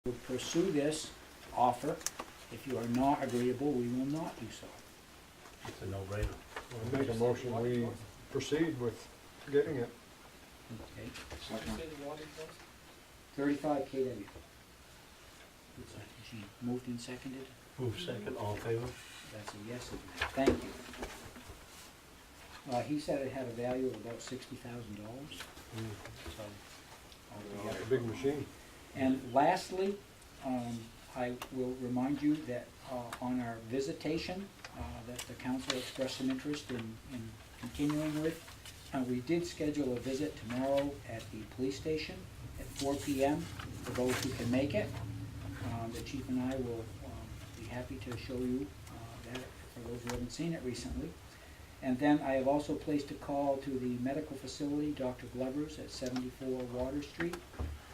We'll pursue this offer. If you are not agreeable, we will not do so. It's a no-brainer. I'll make a motion, we proceed with getting it. Okay. 35 KW. Gene, moved and seconded? Move second, all in favor? That's a yes, isn't it? Thank you. He said it had a value of about $60,000, so altogether. Big machine. And lastly, I will remind you that on our visitation that the council expressed some interest in continuing with, we did schedule a visit tomorrow at the police station at 4 p.m. for those who can make it. The chief and I will be happy to show you that for those who haven't seen it recently. And then I have also placed a call to the medical facility, Dr. Glover's at 74 Water Street.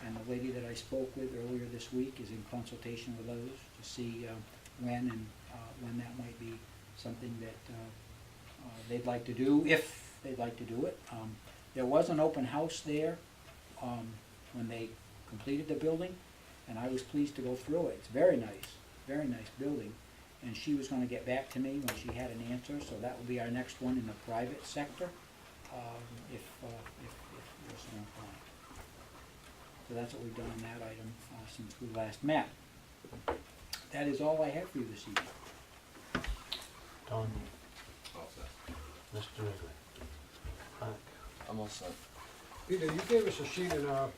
And the lady that I spoke with earlier this week is in consultation with others to see when that might be something that they'd like to do, if they'd like to do it. There was an open house there when they completed the building, and I was pleased to go through it. It's very nice building. And she was going to get back to me when she had an answer, so that will be our next one in the private sector, if you're so inclined. So that's what we've done on that item since we last met. That is all I have for you this evening. Don, All set. Mr. Wrigley. Frank. I'm all set. Peter, you gave us a sheet in our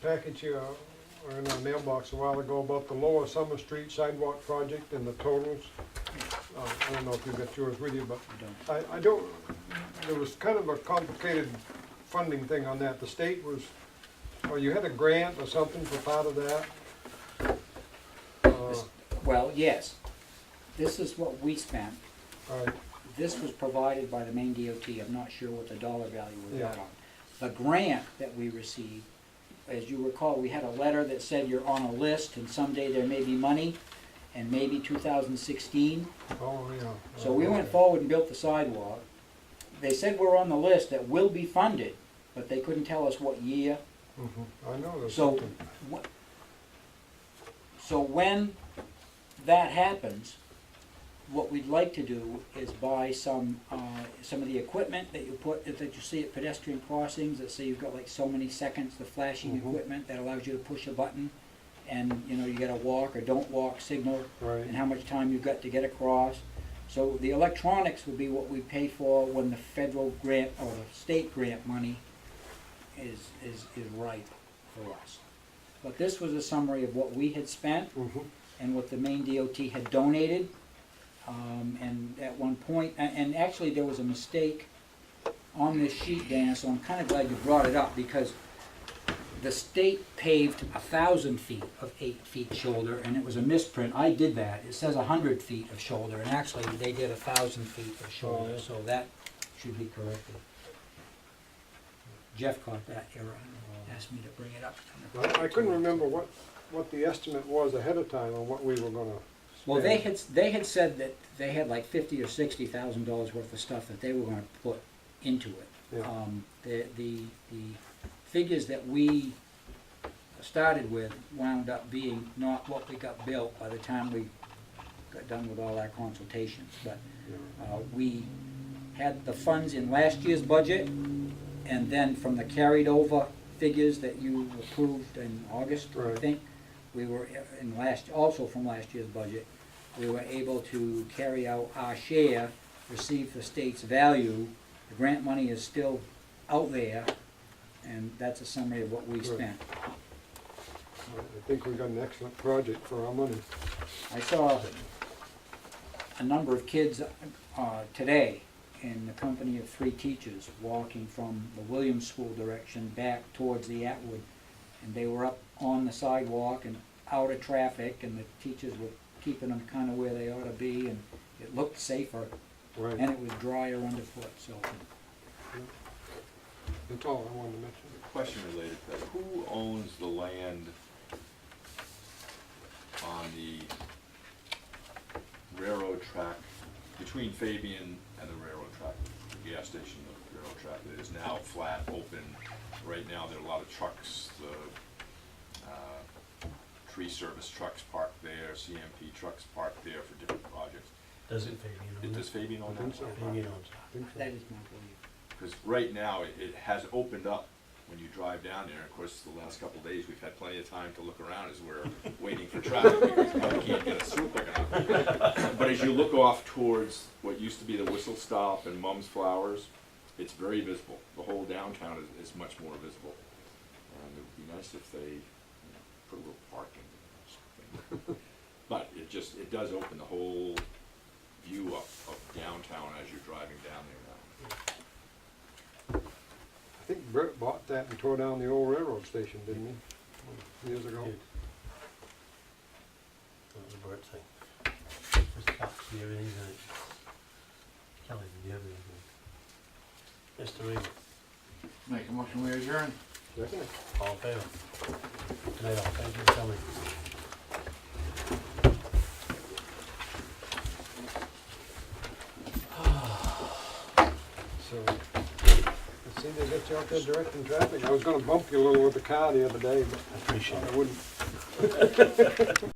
package here, or in our mailbox a while ago about the Lower Summer Street sidewalk project and the totals. I don't know if you've got yours with you, but I don't, there was kind of a complicated funding thing on that. The state was, or you had a grant or something for part of that? Well, yes. This is what we spent. All right, This was provided by the Maine DOT. I'm not sure what the dollar value was Yeah. out on. The grant that we received, as you recall, we had a letter that said you're on a list and someday there may be money, and maybe 2016. oh, yeah. So we went forward and built the sidewalk. They said we're on the list that will be funded, but they couldn't tell us what year. I know there's So, something. so when that happens, what we'd like to do is buy some of the equipment that you see at pedestrian crossings, that say you've got like so many seconds, the flashing equipment that allows you to push a button, and you get a walk or don't walk signal, Right. and how much time you've got to get across. So the electronics would be what we pay for when the federal grant or the state grant money is ripe for us. But this was a summary of what we had spent and what the Maine DOT had donated. And at one point, and actually there was a mistake on this sheet, Dan, so I'm kind of glad you brought it up, because the state paved 1,000 feet of 8 feet shoulder, and it was a misprint. I did that. It says 100 feet of shoulder, and actually they did 1,000 feet of shoulder, so that should be corrected. Jeff caught that error and asked me to bring it up. I couldn't remember what the estimate was ahead of time on what we were gonna spend. Well, they had said that they had like $50,000 or $60,000 worth of stuff that they were going to put into it. Yeah. The figures that we started with wound up being not what we got built by the time we got done with all our consultations. But we had the funds in last year's budget, and then from the carried over figures that you approved in August, I Right. think, we were from last year's budget, we were able to carry out our share, receive the state's value. The grant money is still out there, and that's a summary of what we Right. spent. I think we got an excellent project for our money. I saw a number of kids today in the company of 3 teachers walking from the Williams School direction back towards the Atwood, and they were up on the sidewalk and out of traffic, and the teachers were keeping them kind of where they ought to be, and it looked safer, Right. and it was drier underfoot, so. That's all I wanted to mention. Question related to that. Who owns the land on the railroad track between Fabian and the railroad track, the gas station, the railroad track that is now flat, open? Right now, there are a lot of trucks. The tree service trucks parked there, CMP trucks parked there for different projects. Doesn't Fabian own Does it? Fabian own I think that? so. Fabian owns it. I think so. That is my belief. Because right now, it has opened up when you drive down there. Of course, the last couple of days, we've had plenty of time to look around as we're waiting for traffic because we can't get us through quick enough. But as you look off towards what used to be the Whistle Stop and Mum's Flowers, it's very visible. The whole downtown is much more visible. And it would be nice if they put a little parking or something. But it does open the whole view up of downtown as you're driving down there now. I think Brett bought that and tore down the old railroad station, didn't he? Years ago. Did. That was a Bert thing. Mr. Cox, do you have anything on it? Kelly, do you have anything? Mr. Regan, Make a motion, we adjourn. Second. all in favor? Good night all, thank you for coming. So, let's see, they get you out there directing traffic. I was gonna bump you a little with the car the other day, but I appreciate it. I wouldn't.